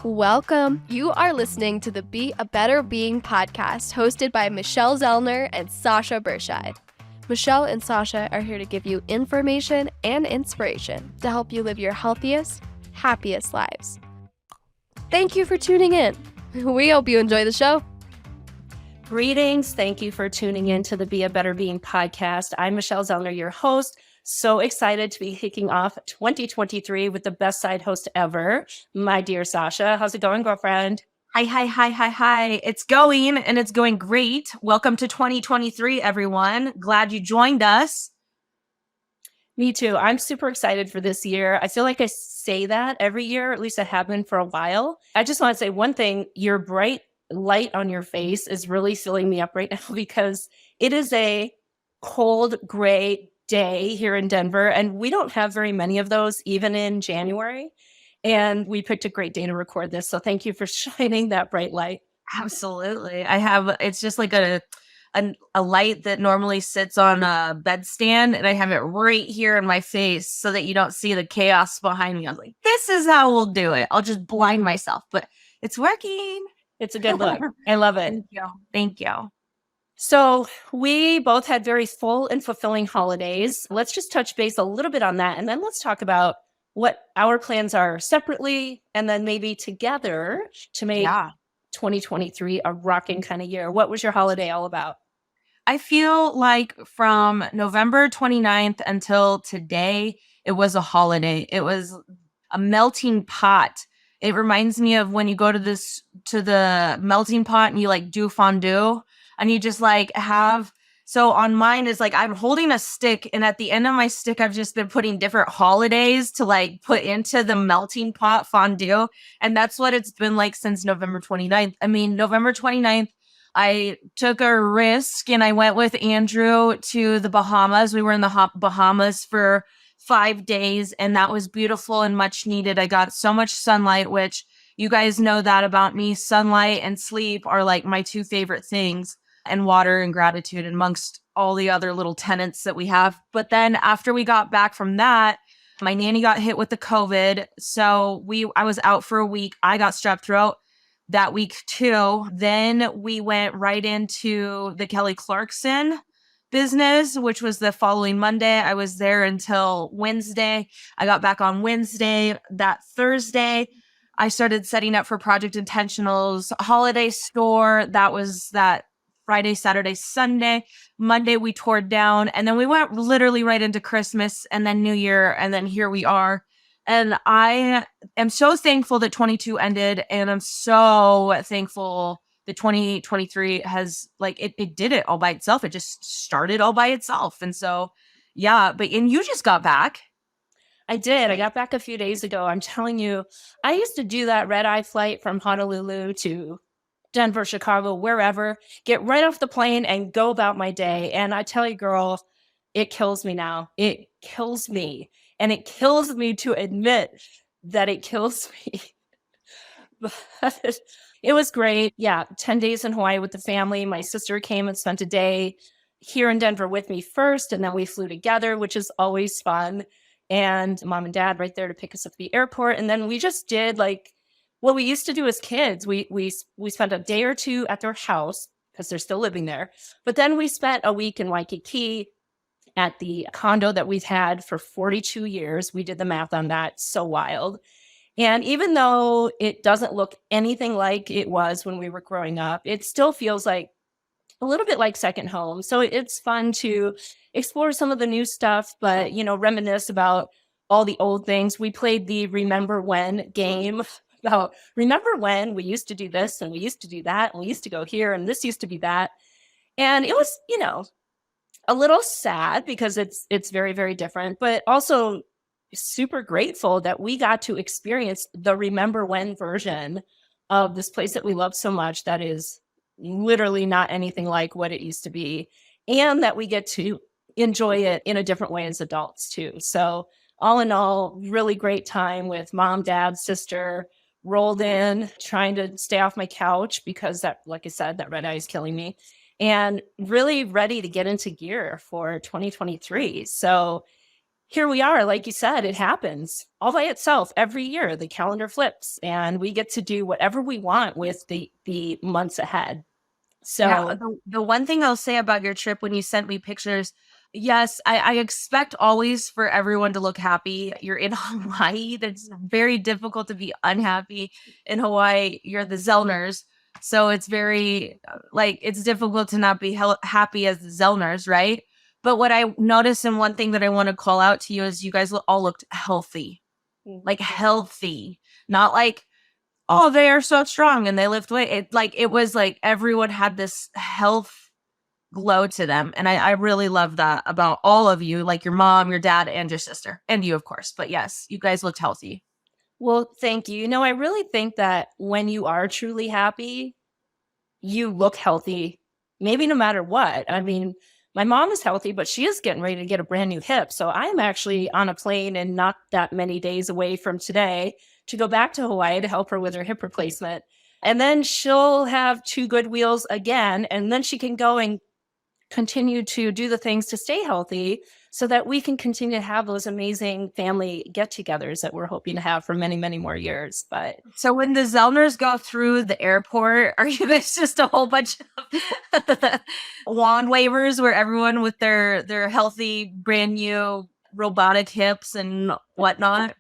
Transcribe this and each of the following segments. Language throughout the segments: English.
Welcome. You are listening to the Be a Better Being podcast hosted by Michelle Zellner and Sasha Berscheid. Michelle and Sasha are here to give you information and inspiration to help you live your healthiest, happiest lives. Thank you for tuning in. We hope you enjoy the show. Greetings. Thank you for tuning in to the Be a Better Being podcast. I'm Michelle Zellner, your host. So excited to be kicking off 2023 with the best side host ever, my dear Sasha. How's it going, girlfriend? Hi. It's going, and it's going great. Welcome to 2023, everyone. Glad you joined us. Me too. I'm super excited for this year. I feel like I say that every year, at least I have been for a while. I just want to say one thing. Your bright light on your face is really filling me up right now because it is a cold, gray day here in Denver, and we don't have very many of those even in January. And we picked a great day to record this. So thank you for shining that bright light. Absolutely. It's just like a light that normally sits on a bedstand, and I have it right here in my face so that you don't see the chaos behind me. I was like, this is how we'll do it. I'll just blind myself, but it's working. It's a good look. I love it. Thank you. So we both had very full and fulfilling holidays. Let's just touch base a little bit on that. And then let's talk about what our plans are separately and then maybe together to make 2023 a rocking kind of year. What was your holiday all about? I feel like from November 29th until today, it was a holiday. It was a melting pot. It reminds me of when you go to the melting pot and you like do fondue and you just like so on mine is like I'm holding a stick, and at the end of my stick, I've just been putting different holidays to like put into the melting pot fondue. And that's what it's been like since November 29th. I mean, November 29th, I took a risk and I went with Andrew to the Bahamas. We were in the Bahamas for 5 days, and that was beautiful and much needed. I got so much sunlight, which you guys know that about me. Sunlight and sleep are like my two favorite things, and water and gratitude amongst all the other little tenets that we have. But then after we got back from that, my nanny got hit with the COVID. So I was out for a week. I got strep throat that week too. Then we went right into the Kelly Clarkson business, which was the following Monday. I was there until Wednesday. I got back on Wednesday. That Thursday, I started setting up for Project Intentional's holiday store. That was that Friday, Saturday, Sunday. Monday, we tore down. And then we went literally right into Christmas and then New Year. And then here we are. And I am so thankful that 22 ended. And I'm so thankful that 2023 has it did it all by itself. It just started all by itself. And so, and you just got back. I did. I got back a few days ago. I'm telling you, I used to do that red-eye flight from Honolulu to Denver, Chicago, wherever, get right off the plane and go about my day. And I tell you, girl, it kills me now. It kills me. And it kills me to admit that it kills me. But it was great. 10 days in Hawaii with the family. My sister came and spent a day here in Denver with me first, and then we flew together, which is always fun. And mom and dad right there to pick us up at the airport. And then we just did like what we used to do as kids. We spent a day or two at their house because they're still living there. But then we spent a week in Waikiki at the condo that we've had for 42 years. We did the math on that. So wild. And even though it doesn't look anything like it was when we were growing up, it still feels like a little bit like second home. So it's fun to explore some of the new stuff, but, reminisce about all the old things. We played the Remember When game about remember when we used to do this and we used to do that and we used to go here and this used to be that. And it was, a little sad because it's very, very different, but also super grateful that we got to experience the Remember When version of this place that we love so much that is literally not anything like what it used to be, and that we get to enjoy it in a different way as adults too. So all in all, really great time with mom, dad, sister, rolled in, trying to stay off my couch because that, like I said, that red eye is killing me, and really ready to get into gear for 2023. So here we are. Like you said, it happens all by itself every year. The calendar flips and we get to do whatever we want with the months ahead. Yeah, So the one thing I'll say about your trip when you sent me pictures, yes, I expect always for everyone to look happy. You're in Hawaii. That's very difficult to be unhappy in Hawaii. You're the Zellners. So it's very like it's difficult to not be happy as the Zellners, right? But what I noticed and one thing that I want to call out to you is you guys all looked healthy, like healthy, not like oh, they are so strong and they lift weight. It was like everyone had this health glow to them. And I really love that about all of you, like your mom, your dad, and your sister. And you, of course. But yes, you guys looked healthy. well, thank you. You know, I really think that when you are truly happy, you look healthy, maybe no matter what. I mean, my mom is healthy, but she is getting ready to get a brand new hip. So I am actually on a plane and not that many days away from today to go back to Hawaii to help her with her hip replacement. And then she'll have two good wheels again. And then she can go and continue to do the things to stay healthy so that we can continue to have those amazing family get-togethers that we're hoping to have for many, many more years. But So when the Zellners go through the airport, are you guys just a whole bunch of wand wavers where everyone with their healthy, brand new robotic hips and whatnot?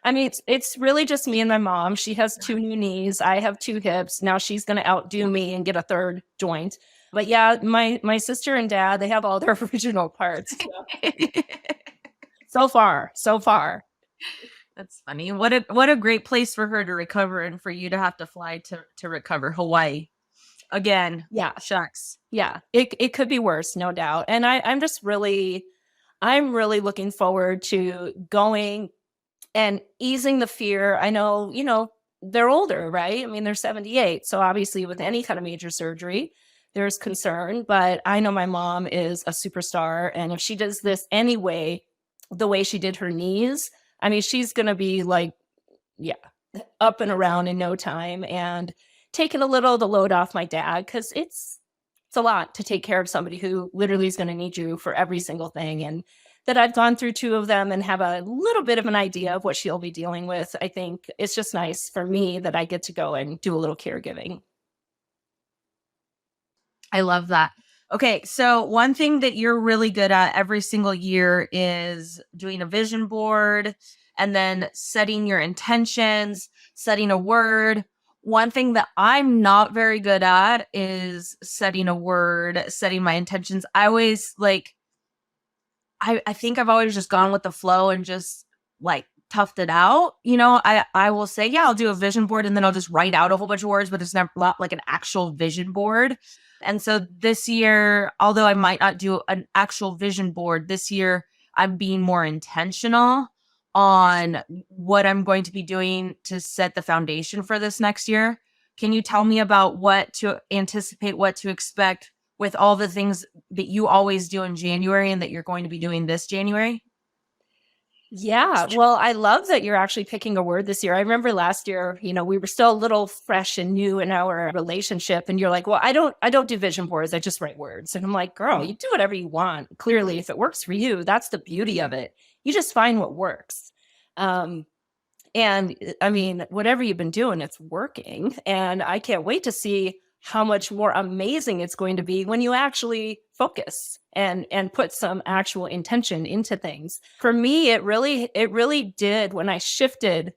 I mean, it's really just me and my mom. She has two new knees. I have two hips. Now she's going to outdo me and get a third joint. But yeah, my sister and dad, they have all their original parts. So far, so far. That's funny. What a great place for her to recover and for you to have to fly to recover Hawaii. Again, Yeah, shucks. yeah. It could be worse, no doubt. And I'm really looking forward to going and easing the fear. I know, you know, they're older, right? I mean, they're 78. So obviously with any kind of major surgery, there's concern, but I know my mom is a superstar. And if she does this anyway, the way she did her knees, I mean, she's going to be like, yeah, up and around in no time and taking a little of the load off my dad because it's a lot to take care of somebody who literally is going to need you for every single thing. And that I've gone through two of them and have a little bit of an idea of what she'll be dealing with. I think it's just nice for me that I get to go and do a little caregiving. I love that. Okay, so one thing that you're really good at every single year is doing a vision board and then setting your intentions, setting a word. One thing that I'm not very good at is setting a word, setting my intentions. I always like I think I've always just gone with the flow and just like toughed it out. You know, I will say, yeah, I'll do a vision board and then I'll just write out a whole bunch of words, but it's never not like an actual vision board. And so this year, although I might not do an actual vision board, this year I'm being more intentional on what I'm going to be doing to set the foundation for this next year. Can you tell me about what to anticipate, what to expect with all the things that you always do in January and that you're going to be doing this January? Yeah, well, I love that you're actually picking a word this year. I remember last year, you know, we were still a little fresh and new in our relationship and you're like, "Well, I don't do vision boards. I just write words." And I'm like, "Girl, you do whatever you want. Clearly, if it works for you, that's the beauty of it. You just find what works." Um and I mean, whatever you've been doing, it's working. And I can't wait to see how much more amazing it's going to be when you actually focus and put some actual intention into things. For me, it really did when I shifted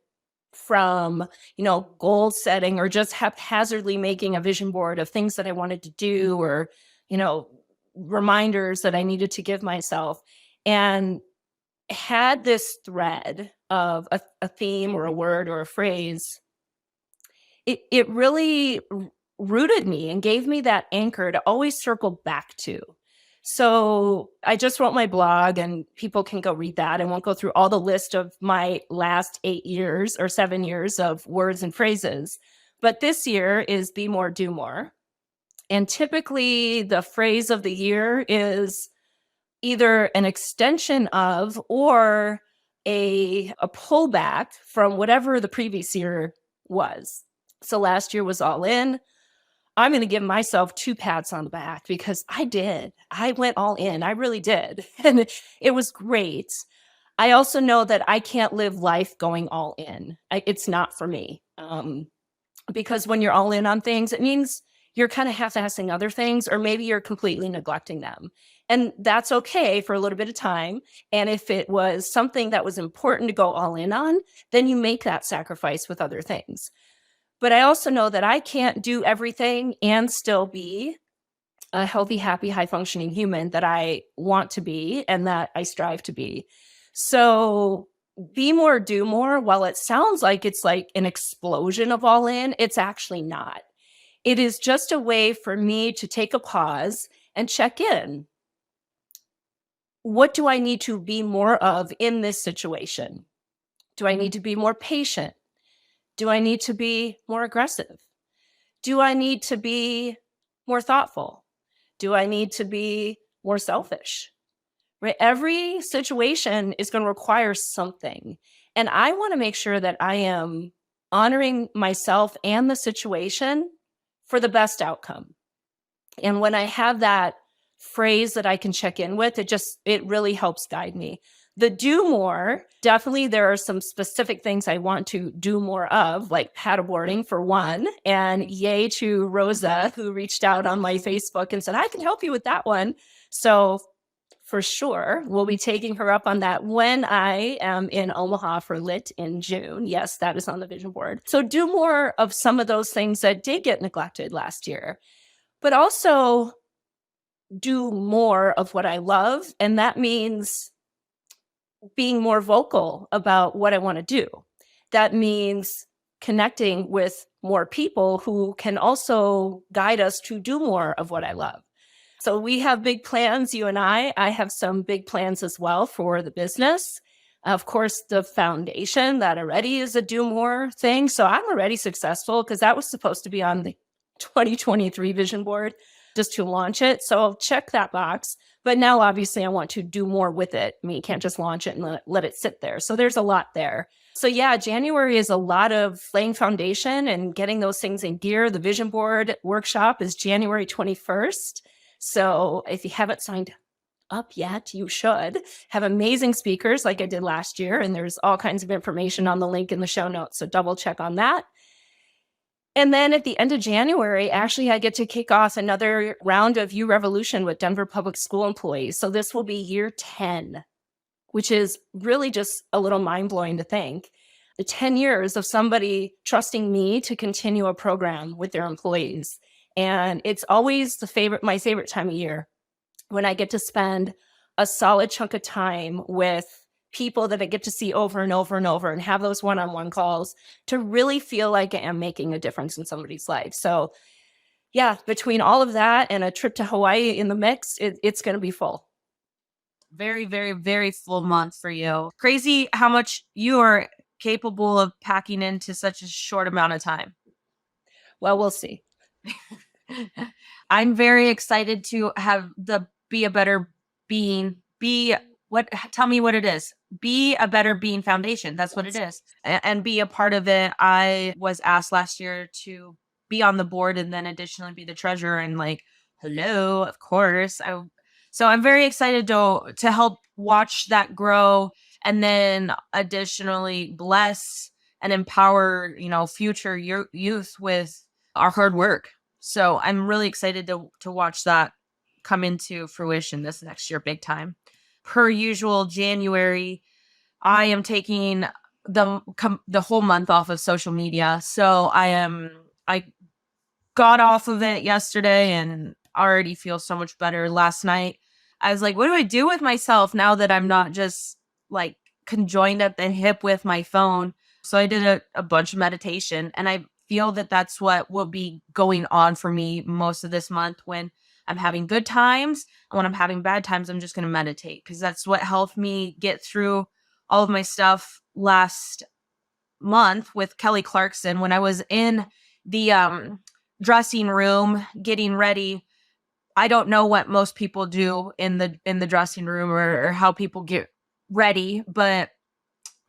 from, you know, goal setting or just haphazardly making a vision board of things that I wanted to do or, you know, reminders that I needed to give myself. And had this thread of a theme or a word or a phrase, it really rooted me and gave me that anchor to always circle back to. So I just wrote my blog and people can go read that. I won't go through all the list of my last 8 years or 7 years of words and phrases. But this year is be more, do more. And typically the phrase of the year is either an extension of or a pullback from whatever the previous year was. So last year was all in. I'm going to give myself two pats on the back because I did. I went all in. I really did. And it was great. I also know that I can't live life going all in. It's not for me. Because when you're all in on things, it means you're kind of half-assing other things, or maybe you're completely neglecting them. And that's okay for a little bit of time. And if it was something that was important to go all in on, then you make that sacrifice with other things. But I also know that I can't do everything and still be a healthy, happy, high functioning human that I want to be and that I strive to be. So be more, do more. While it sounds like it's like an explosion of all in, it's actually not. It is just a way for me to take a pause and check in. What do I need to be more of in this situation? Do I need to be more patient? Do I need to be more aggressive? Do I need to be more thoughtful? Do I need to be more selfish? Right? Every situation is going to require something. And I want to make sure that I am honoring myself and the situation for the best outcome. And when I have that phrase that I can check in with, it really helps guide me. The do more, definitely there are some specific things I want to do more of, like paddleboarding for one. And yay to Rosa, who reached out on my Facebook and said, I can help you with that one. So for sure, we'll be taking her up on that when I am in Omaha for Lit in June. Yes, that is on the vision board. So do more of some of those things that did get neglected last year, but also do more of what I love. And that means being more vocal about what I want to do. That means connecting with more people who can also guide us to do more of what I love. So we have big plans, you and I. I have some big plans as well for the business. Of course, the foundation that already is a do more thing. So I'm already successful because that was supposed to be on the 2023 vision board just to launch it. So I'll check that box. But now, obviously, I want to do more with it. I mean, you can't just launch it and let it sit there. So there's a lot there. So yeah, January is a lot of laying foundation and getting those things in gear. The vision board workshop is January 21st. So if you haven't signed up yet, you should. Have amazing speakers like I did last year. And there's all kinds of information on the link in the show notes. So double check on that. And then at the end of January, actually, I get to kick off another round of U Revolution with Denver Public School employees. So this will be year 10, which is really just a little mind-blowing to think. The 10 years of somebody trusting me to continue a program with their employees. And it's always my favorite time of year when I get to spend a solid chunk of time with people that I get to see over and over and over and have those one-on-one calls to really feel like I am making a difference in somebody's life. So yeah, between all of that and a trip to Hawaii in the mix, it's going to be full. Very, very, very full month for you. Crazy how much you are capable of packing into such a short amount of time. Well, we'll see. I'm very excited to have the Be a Better Being, tell me what it is. Be a Better Being Foundation. That's what it is. And be a part of it. I was asked last year to be on the board and then additionally be the treasurer, and like, hello, of course. So I'm very excited to help watch that grow, and then additionally bless and empower, future youth with our hard work. So I'm really excited to watch that come into fruition this next year, big time. Per usual, January, I am taking the whole month off of social media. So I got off of it yesterday and already feel so much better. Last night, I was like, what do I do with myself now that I'm not just like conjoined at the hip with my phone? So I did a bunch of meditation, and I feel that that's what will be going on for me most of this month. When I'm having good times and when I'm having bad times, I'm just going to meditate, because that's what helped me get through all of my stuff last month with Kelly Clarkson. When I was in the dressing room getting ready, I don't know what most people do in the dressing room or how people get ready, but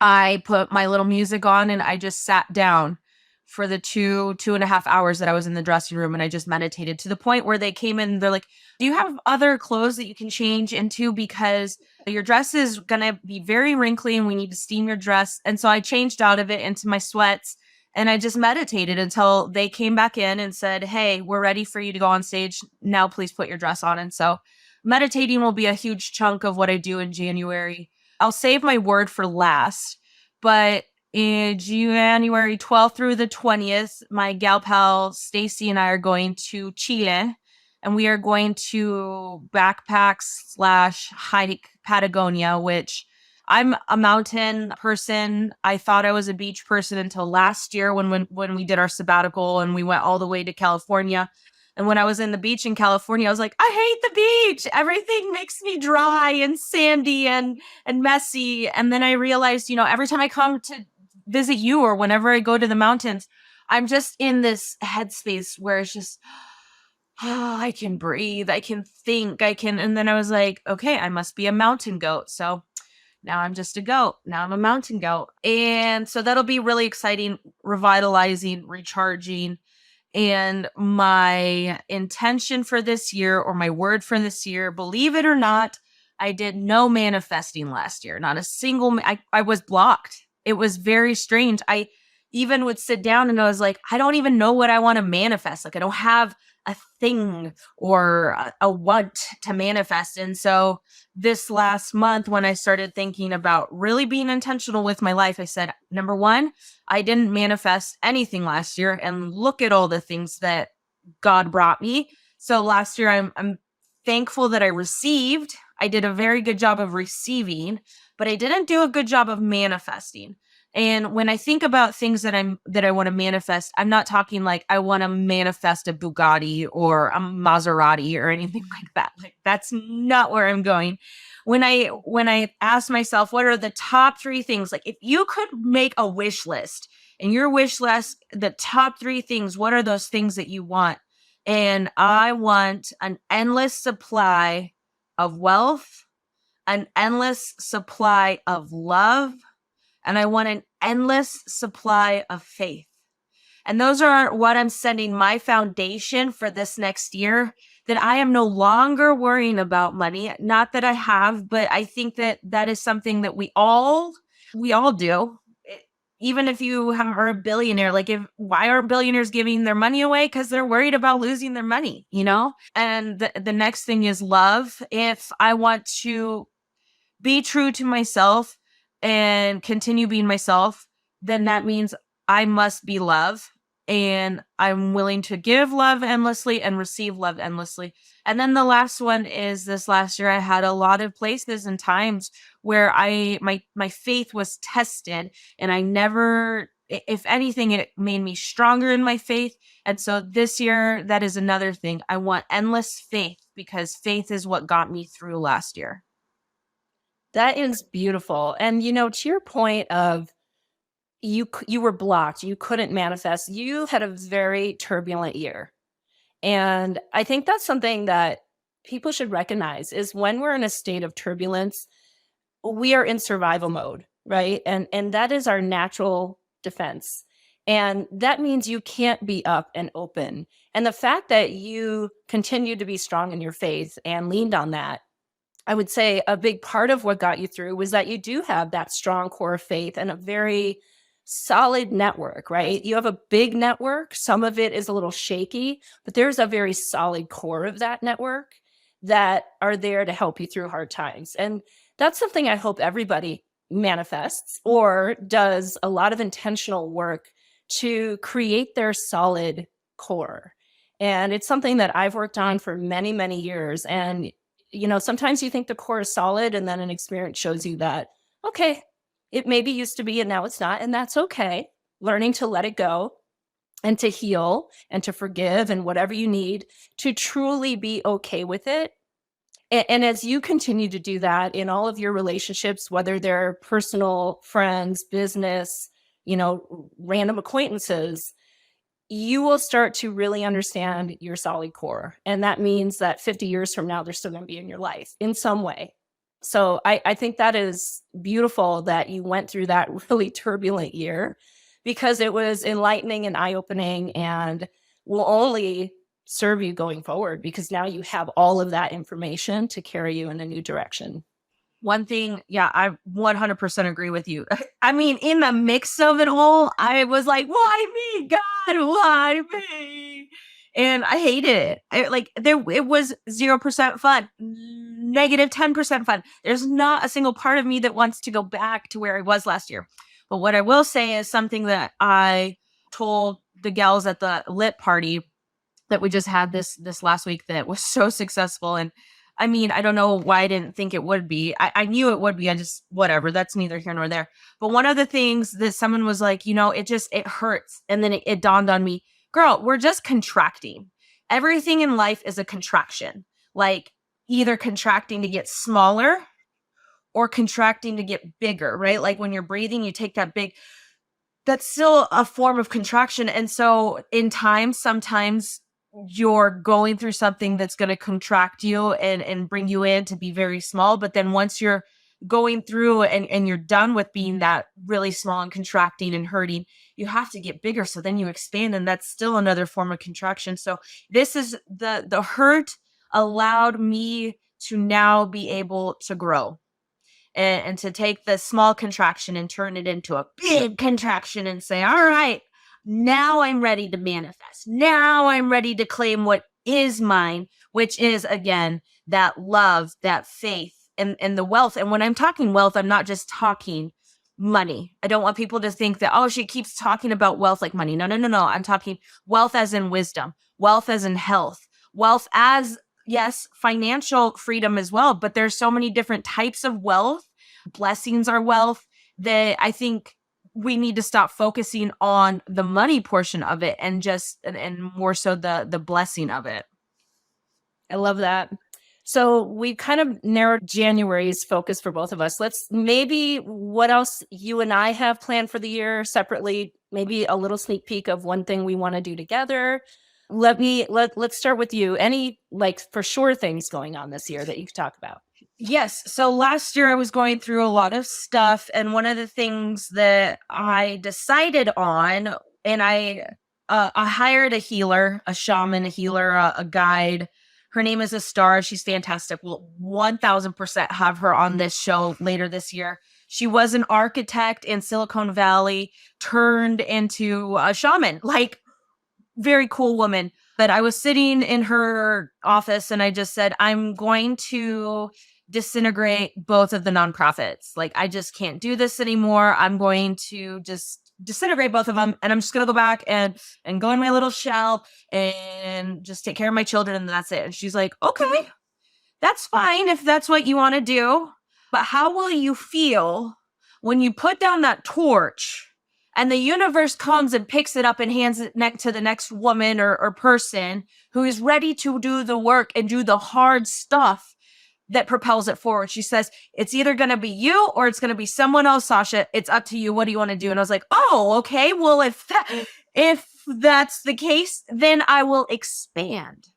I put my little music on and I just sat down for the 2.5 hours that I was in the dressing room, and I just meditated to the point where they came in. They're like, do you have other clothes that you can change into? Because your dress is going to be very wrinkly and we need to steam your dress. And so I changed out of it into my sweats and I just meditated until they came back in and said, hey, we're ready for you to go on stage. Now, please put your dress on. And so meditating will be a huge chunk of what I do in January. I'll save my word for last, but in January 12th through the 20th, my gal pal Stacy and I are going to Chile, and we are going to backpack/hike Patagonia, which I'm a mountain person. I thought I was a beach person until last year when we did our sabbatical and we went all the way to California. And when I was in the beach in California, I was like, I hate the beach. Everything makes me dry and sandy and messy. And then I realized, every time I come to visit you or whenever I go to the mountains, I'm just in this headspace where it's just, I can breathe, I can think, and then I was like, okay, I must be a mountain goat. So now I'm just a goat. Now I'm a mountain goat. And so that'll be really exciting, revitalizing, recharging. And my intention for this year, or my word for this year, believe it or not, I did no manifesting last year. Not a single, I was blocked. It was very strange. I even would sit down and I was like, I don't even know what I want to manifest. Like, I don't have a thing or a want to manifest. And so this last month, when I started thinking about really being intentional with my life, I said, number one, I didn't manifest anything last year. And look at all the things that God brought me. So last year, I'm thankful that I received. I did a very good job of receiving, but I didn't do a good job of manifesting. And when I think about things that I want to manifest, I'm not talking like I want to manifest a Bugatti or a Maserati or anything like that. Like, that's not where I'm going. When I ask myself, what are the top 3 things? Like, if you could make a wish list, and your wish list, the top 3 things, what are those things that you want? And I want an endless supply of wealth, an endless supply of love, and I want an endless supply of faith. And those are what I'm setting my foundation for this next year, that I am no longer worrying about money. Not that I have, but I think that that is something that we all do. Even if you are a billionaire, like, why aren't billionaires giving their money away? Because they're worried about losing their money, And the next thing is love. If I want to be true to myself and continue being myself, then that means I must be love. And I'm willing to give love endlessly and receive love endlessly. And then the last one is, this last year, I had a lot of places and times where my faith was tested, and I never, if anything, it made me stronger in my faith. And so this year, that is another thing. I want endless faith, because faith is what got me through last year. That is beautiful. And, to your point of you were blocked, you couldn't manifest, you had a very turbulent year. And I think that's something that people should recognize, is when we're in a state of turbulence, we are in survival mode, right? And that is our natural defense. And that means you can't be up and open. And the fact that you continue to be strong in your faith and leaned on that, I would say a big part of what got you through was that you do have that strong core of faith and a very solid network, right? You have a big network. Some of it is a little shaky, but there's a very solid core of that network that are there to help you through hard times. And that's something I hope everybody manifests or does a lot of intentional work to create their solid core. And it's something that I've worked on for many, many years. And sometimes you think the core is solid, and then an experience shows you that, okay, it maybe used to be and now it's not. And that's okay. Learning to let it go and to heal and to forgive and whatever you need to truly be okay with it. And as you continue to do that in all of your relationships, whether they're personal, friends, business, random acquaintances, you will start to really understand your solid core. And that means that 50 years from now, they're still going to be in your life in some way. So I think that is beautiful that you went through that really turbulent year, because it was enlightening and eye-opening and will only serve you going forward because now you have all of that information to carry you in a new direction. One thing, yeah, I 100% agree with you. I mean, in the mix of it all, I was like, why me, God? Why me? And I hated it. It was 0% fun, negative 10% fun. There's not a single part of me that wants to go back to where I was last year. But what I will say is something that I told the gals at the lit party that we just had this last week that was so successful. And I mean, I don't know why I didn't think it would be. I knew it would be. I just, whatever, that's neither here nor there. But one of the things that someone was like, it hurts. And then it dawned on me, girl, we're just contracting. Everything in life is a contraction, like either contracting to get smaller or contracting to get bigger, right? Like when you're breathing, you take that big, that's still a form of contraction. And so in time, sometimes you're going through something that's going to contract you and bring you in to be very small. But then once you're going through and you're done with being that really small and contracting and hurting, you have to get bigger. So then you expand, and that's still another form of contraction. So this is the hurt allowed me to now be able to grow. And to take the small contraction and turn it into a big contraction and say, all right, now I'm ready to manifest. Now I'm ready to claim what is mine, which is, again, that love, that faith, and the wealth. And when I'm talking wealth, I'm not just talking money. I don't want people to think that, oh, she keeps talking about wealth like money. No, no, no, no. I'm talking wealth as in wisdom, wealth as in health, wealth as, yes, financial freedom as well. But there's so many different types of wealth. Blessings are wealth that I think we need to stop focusing on the money portion of it and just and more so the blessing of it. I love that. So we kind of narrowed January's focus for both of us. Let's maybe what else you and I have planned for the year separately, maybe a little sneak peek of one thing we want to do together. Let's start with you. Any like for sure things going on this year that you could talk about? Yes. So last year I was going through a lot of stuff. And one of the things that I decided on, and I hired a healer, a shaman, a healer, a guide. Her name is a star. She's fantastic. We'll 1000% have her on this show later this year. She was an architect in Silicon Valley, turned into a shaman, like very cool woman. But I was sitting in her office and I just said, I'm going to disintegrate both of the nonprofits. Like, I just can't do this anymore. I'm going to just disintegrate both of them. And I'm just going to go back and go in my little shell and just take care of my children. And that's it. And she's like, okay, that's fine if that's what you want to do. But how will you feel when you put down that torch and the universe comes and picks it up and hands it to the next woman or person who is ready to do the work and do the hard stuff that propels it forward? She says, it's either going to be you or it's going to be someone else, Sasha. It's up to you. What do you want to do? And I was like, oh, okay. Well, if that's the case, then I will expand.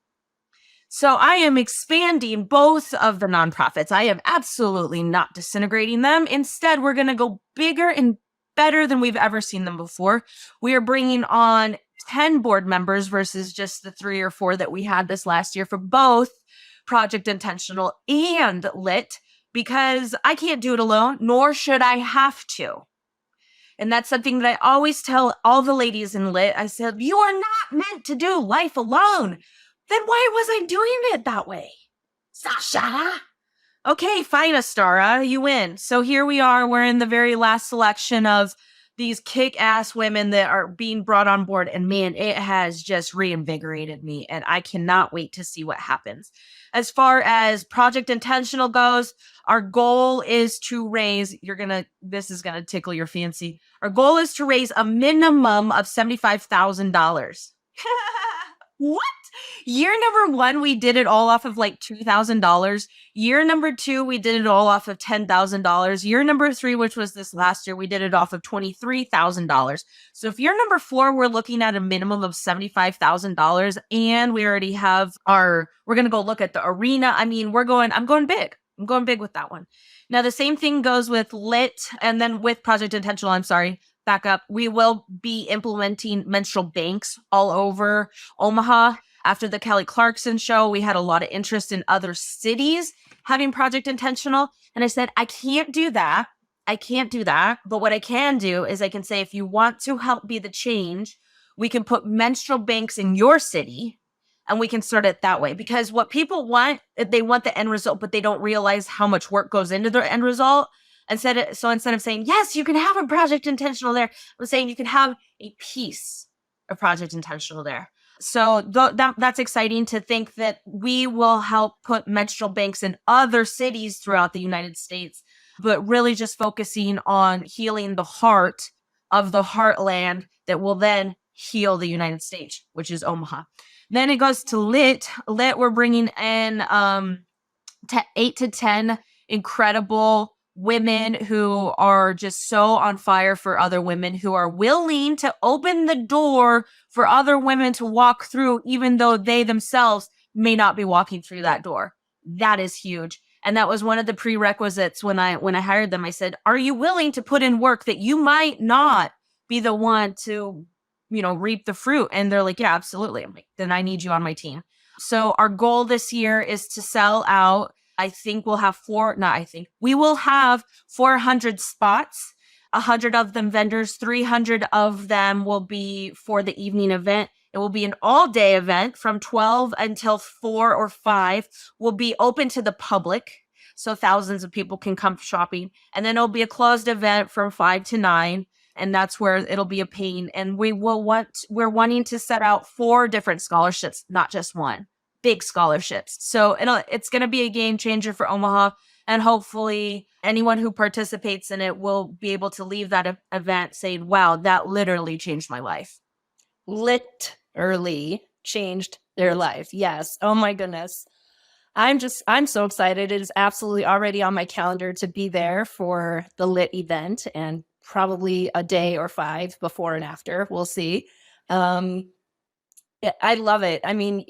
So I am expanding both of the nonprofits. I am absolutely not disintegrating them. Instead, we're going to go bigger and better than we've ever seen them before. We are bringing on 10 board members versus just the 3 or 4 that we had this last year for both Project Intentional and Lit, because I can't do it alone, nor should I have to. And that's something that I always tell all the ladies in Lit. I said, you are not meant to do life alone. Then why was I doing it that way? Sasha? Okay, fine, Astara, you win. So here we are. We're in the very last selection of these kick-ass women that are being brought on board. And man, it has just reinvigorated me. And I cannot wait to see what happens. As far as Project Intentional goes, our goal is to raise, this is going to tickle your fancy. Our goal is to raise a minimum of $75,000. What? Year number 1, we did it all off of like $2,000. Year number 2, we did it all off of $10,000. Year number 3, which was this last year, we did it off of $23,000. So if year number 4, we're looking at a minimum of $75,000, and we already have we're going to go look at the arena. I mean, I'm going big. I'm going big with that one. Now, the same thing goes with Lit and then with Project Intentional. I'm sorry. back up. We will be implementing menstrual banks all over Omaha. After the Kelly Clarkson show, we had a lot of interest in other cities having Project Intentional. And I said, I can't do that. I can't do that. But what I can do is I can say, if you want to help be the change, we can put menstrual banks in your city and we can start it that way. Because what people want, they want the end result, but they don't realize how much work goes into their end result. Instead of saying, yes, you can have a Project Intentional there, I'm saying you can have a piece of Project Intentional there. So that's exciting to think that we will help put menstrual banks in other cities throughout the United States, but really just focusing on healing the heart of the heartland that will then heal the United States, which is Omaha. Then it goes to Lit. Lit, we're bringing in 8 to 10 incredible women who are just so on fire for other women, who are willing to open the door for other women to walk through, even though they themselves may not be walking through that door. That is huge. And that was one of the prerequisites when I hired them. I said, are you willing to put in work that you might not be the one to, reap the fruit? And they're like, yeah, absolutely. I'm like, then I need you on my team. So our goal this year is to sell out. We will have 400 spots, 100 of them vendors, 300 of them will be for the evening event. It will be an all-day event from 12 until 4 or 5. Will be open to the public, so thousands of people can come shopping. And then it'll be a closed event from 5 to 9, and that's where it'll be a pain. And we're wanting to set out 4 different scholarships, not just one. Big scholarships. So it's going to be a game changer for Omaha. And hopefully anyone who participates in it will be able to leave that event saying, wow, that literally changed my life. Literally changed their life. Yes. Oh my goodness. I'm so excited. It is absolutely already on my calendar to be there for the Lit event, and probably a day or 5 before and after. We'll see. I love it. I mean,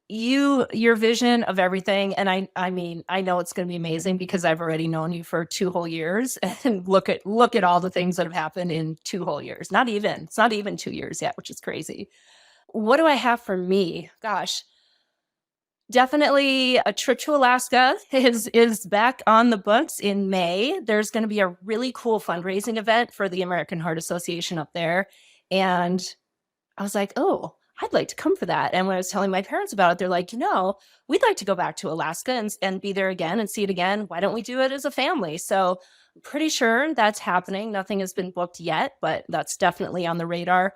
your vision of everything, and I mean, I know it's going to be amazing because I've already known you for 2 whole years, and look at all the things that have happened in 2 whole years. It's not even 2 years yet, which is crazy. What do I have for me? Gosh, definitely a trip to Alaska is back on the books in May. There's going to be a really cool fundraising event for the American Heart Association up there, and I was like, oh, I'd like to come for that. And when I was telling my parents about it, they're like, we'd like to go back to Alaska and be there again and see it again. Why don't we do it as a family? So I'm pretty sure that's happening. Nothing has been booked yet, but that's definitely on the radar.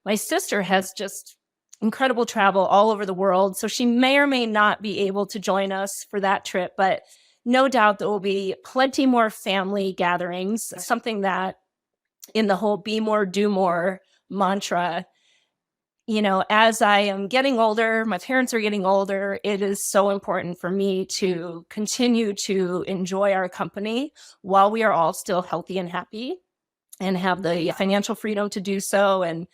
My sister has just incredible travel all over the world, so she may or may not be able to join us for that trip, but no doubt there will be plenty more family gatherings, something that in the whole be more, do more mantra, as I am getting older, my parents are getting older, it is so important for me to continue to enjoy our company while we are all still healthy and happy and have the financial freedom to do so, and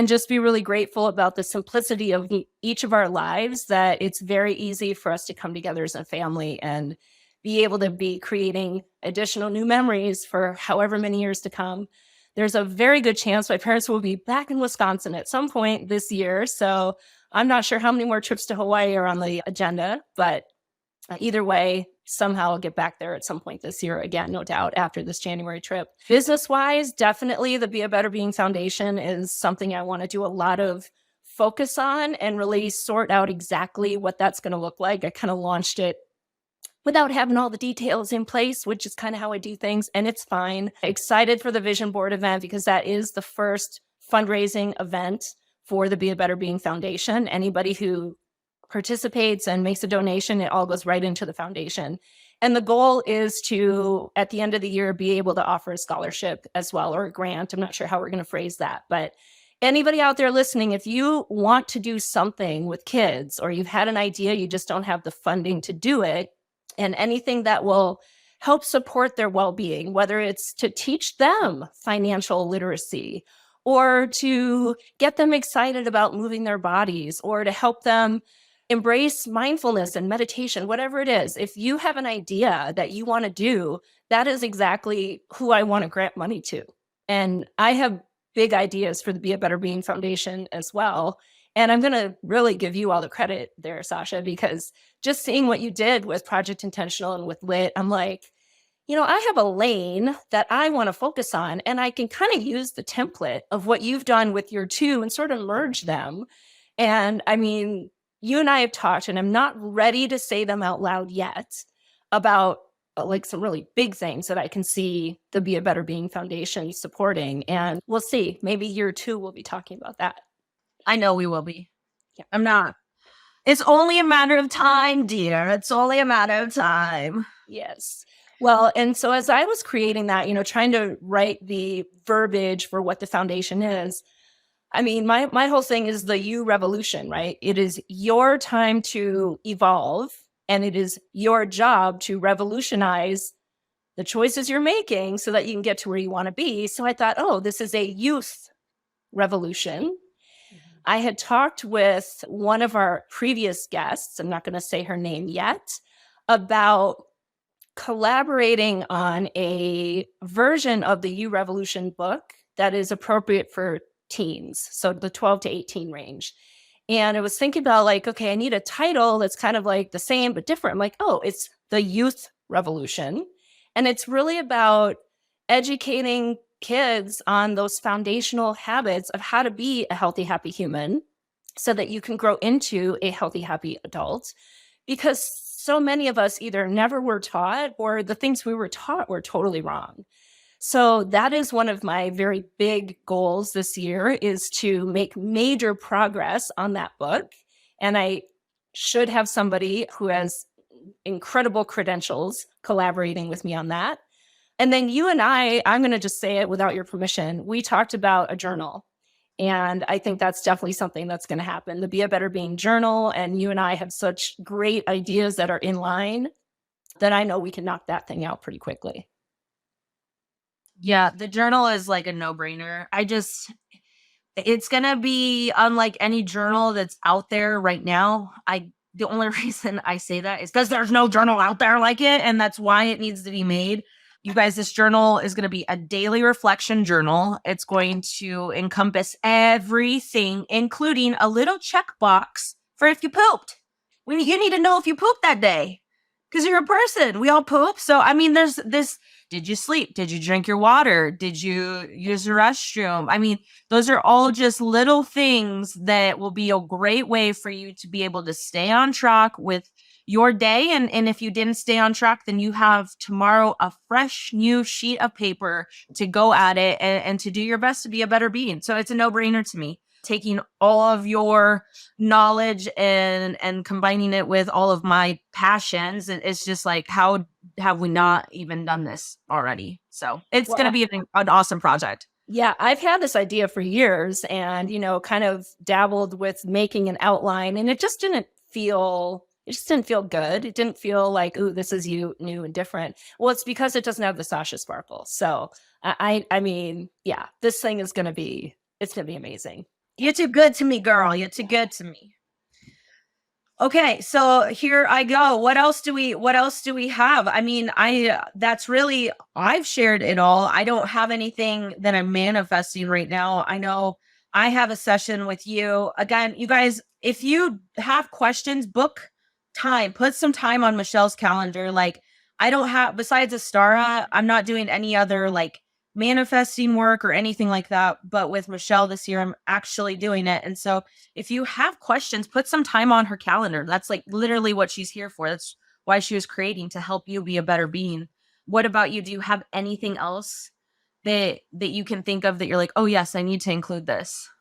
just be really grateful about the simplicity of each of our lives, that it's very easy for us to come together as a family and be able to be creating additional new memories for however many years to come. There's a very good chance my parents will be back in Wisconsin at some point this year. So I'm not sure how many more trips to Hawaii are on the agenda, but either way, somehow I'll get back there at some point this year again, no doubt, after this January trip. Business-wise, definitely the Be a Better Being Foundation is something I want to do a lot of focus on and really sort out exactly what that's going to look like. I kind of launched it without having all the details in place, which is kind of how I do things, and it's fine. Excited for the vision board event because that is the first fundraising event for the Be a Better Being Foundation. Anybody who participates and makes a donation, it all goes right into the foundation. And the goal is to, at the end of the year, be able to offer a scholarship as well, or a grant. I'm not sure how we're going to phrase that, but anybody out there listening, if you want to do something with kids, or you've had an idea, you just don't have the funding to do it, and anything that will help support their well-being, whether it's to teach them financial literacy, or to get them excited about moving their bodies, or to help them embrace mindfulness and meditation, whatever it is. If you have an idea that you want to do, that is exactly who I want to grant money to. And I have big ideas for the Be a Better Being Foundation as well. And I'm going to really give you all the credit there, Sasha, because just seeing what you did with Project Intentional and with Lit, I'm like, I have a lane that I want to focus on, and I can kind of use the template of what you've done with your two and sort of merge them. And I mean, you and I have talked, and I'm not ready to say them out loud yet about like some really big things that I can see the Be a Better Being Foundation supporting. And we'll see. Maybe year two, we'll be talking about that. I know we will be. Yeah. I'm not. It's only a matter of time, dear. It's only a matter of time. Yes. Well, and so as I was creating that, trying to write the verbiage for what the foundation is, I mean, my whole thing is the you revolution, right? It is your time to evolve, and it is your job to revolutionize the choices you're making so that you can get to where you want to be. So I thought, oh, this is a youth revolution. I had talked with one of our previous guests, I'm not going to say her name yet, about collaborating on a version of the You Revolution book that is appropriate for teens, so the 12 to 18 range. And I was thinking about like, okay, I need a title that's kind of like the same but different. I'm like, oh, it's the Youth Revolution. And it's really about educating kids on those foundational habits of how to be a healthy, happy human so that you can grow into a healthy, happy adult. Because so many of us either never were taught or the things we were taught were totally wrong. So that is one of my very big goals this year, is to make major progress on that book. And I should have somebody who has incredible credentials collaborating with me on that. And then you and I'm going to just say it without your permission, we talked about a journal. And I think that's definitely something that's going to happen. The Be a Better Being journal. And you and I have such great ideas that are in line that I know we can knock that thing out pretty quickly. Yeah, the journal is like a no-brainer. It's going to be unlike any journal that's out there right now. The only reason I say that is because there's no journal out there like it, and that's why it needs to be made. You guys, this journal is going to be a daily reflection journal. It's going to encompass everything, including a little checkbox for if you pooped. You need to know if you pooped that day because you're a person. We all poop. So, I mean, there's this. Did you sleep? Did you drink your water? Did you use the restroom? I mean, those are all just little things that will be a great way for you to be able to stay on track with your day. And if you didn't stay on track, then you have tomorrow a fresh new sheet of paper to go at it and to do your best to be a better being. So it's a no-brainer to me. Taking all of your knowledge and combining it with all of my passions, it's just like, how have we not even done this already? So it's going to be an awesome project. Yeah, I've had this idea for years and, kind of dabbled with making an outline, and it just didn't feel good. It didn't feel like, ooh, this is new and different. Well, it's because it doesn't have the Sasha sparkle. So I mean, yeah, this thing is going to be amazing. You're too good to me, girl. You're too good to me. Okay, so here I go. What else do we have? I mean, I've shared it all. I don't have anything that I'm manifesting right now. I know I have a session with you. Again, you guys, if you have questions, book time. Put some time on Michelle's calendar. Like, I don't have, besides Astara, I'm not doing any other like manifesting work or anything like that. But with Michelle this year, I'm actually doing it. And so if you have questions, put some time on her calendar. That's like literally what she's here for. That's why she was creating, to help you be a better being. What about you? Do you have anything else that you can think of that you're like, oh yes, I need to include this?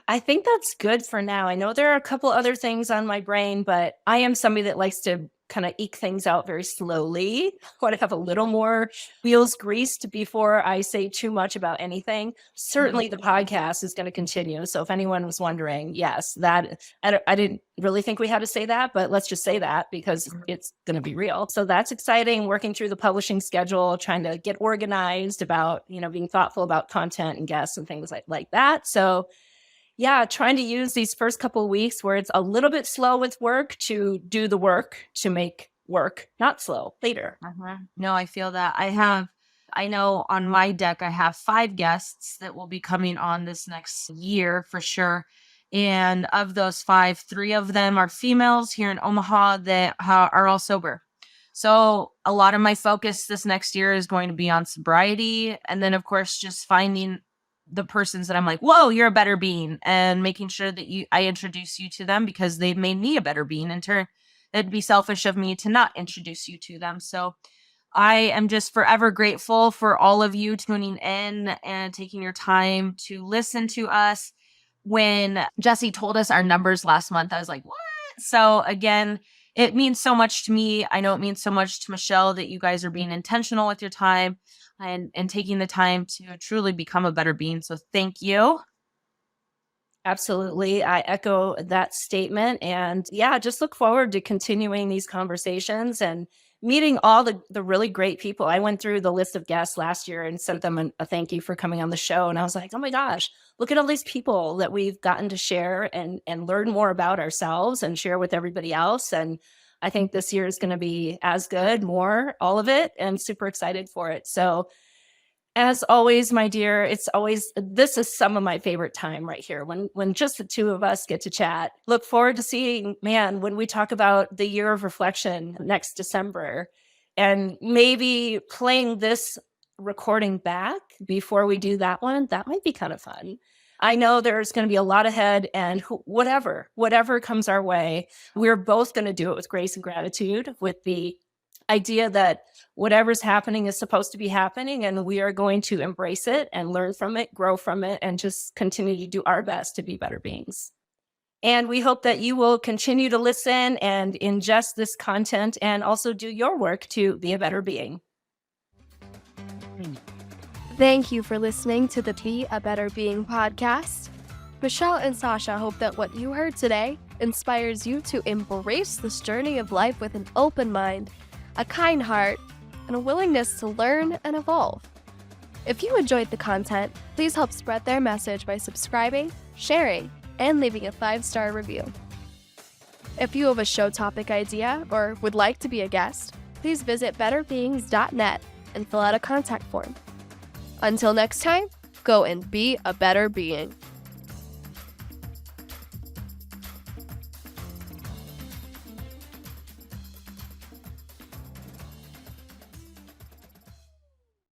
I think that's good for now. I know there are a couple other things on my brain, but I am somebody that likes to kind of eke things out very slowly. I want to have a little more wheels greased before I say too much about anything. Certainly the podcast is going to continue. So if anyone was wondering, yes, that I didn't really think we had to say that, but let's just say that because it's going to be real. So that's exciting. Working through the publishing schedule, trying to get organized about, being thoughtful about content and guests and things like that. So yeah, trying to use these first couple of weeks where it's a little bit slow with work to do the work to make work not slow later. No, I feel that. I have I know on my deck, I have 5 guests that will be coming on this next year for sure. And of those 5, 3 of them are females here in Omaha that are all sober. So a lot of my focus this next year is going to be on sobriety. And then, of course, just finding the persons that I'm like, whoa, you're a better being, and making sure that I introduce you to them because they've made me a better being. In turn, it'd be selfish of me to not introduce you to them. So I am just forever grateful for all of you tuning in and taking your time to listen to us. When Jesse told us our numbers last month, I was like, what? So again, it means so much to me. I know it means so much to Michelle that you guys are being intentional with your time and taking the time to truly become a better being. So thank you. Absolutely. I echo that statement. And yeah, just look forward to continuing these conversations and meeting all the really great people. I went through the list of guests last year and sent them a thank you for coming on the show. And I was like, oh my gosh, look at all these people that we've gotten to share and learn more about ourselves and share with everybody else. And I think this year is going to be as good, more, all of it, and super excited for it. So as always, my dear, this is some of my favorite time right here when just the two of us get to chat. Look forward to seeing, man, when we talk about the year of reflection next December and maybe playing this recording back before we do that one. That might be kind of fun. I know there's going to be a lot ahead, and whatever comes our way, we're both going to do it with grace and gratitude, with the idea that whatever's happening is supposed to be happening, and we are going to embrace it and learn from it, grow from it, and just continue to do our best to be better beings. And we hope that you will continue to listen and ingest this content and also do your work to be a better being. Thank you for listening to the Be a Better Being podcast. Michelle and Sasha hope that what you heard today inspires you to embrace this journey of life with an open mind, a kind heart, and a willingness to learn and evolve. If you enjoyed the content, please help spread their message by subscribing, sharing, and leaving a 5-star review. If you have a show topic idea or would like to be a guest, please visit betterbeings.net and fill out a contact form. Until next time, go and be a better being.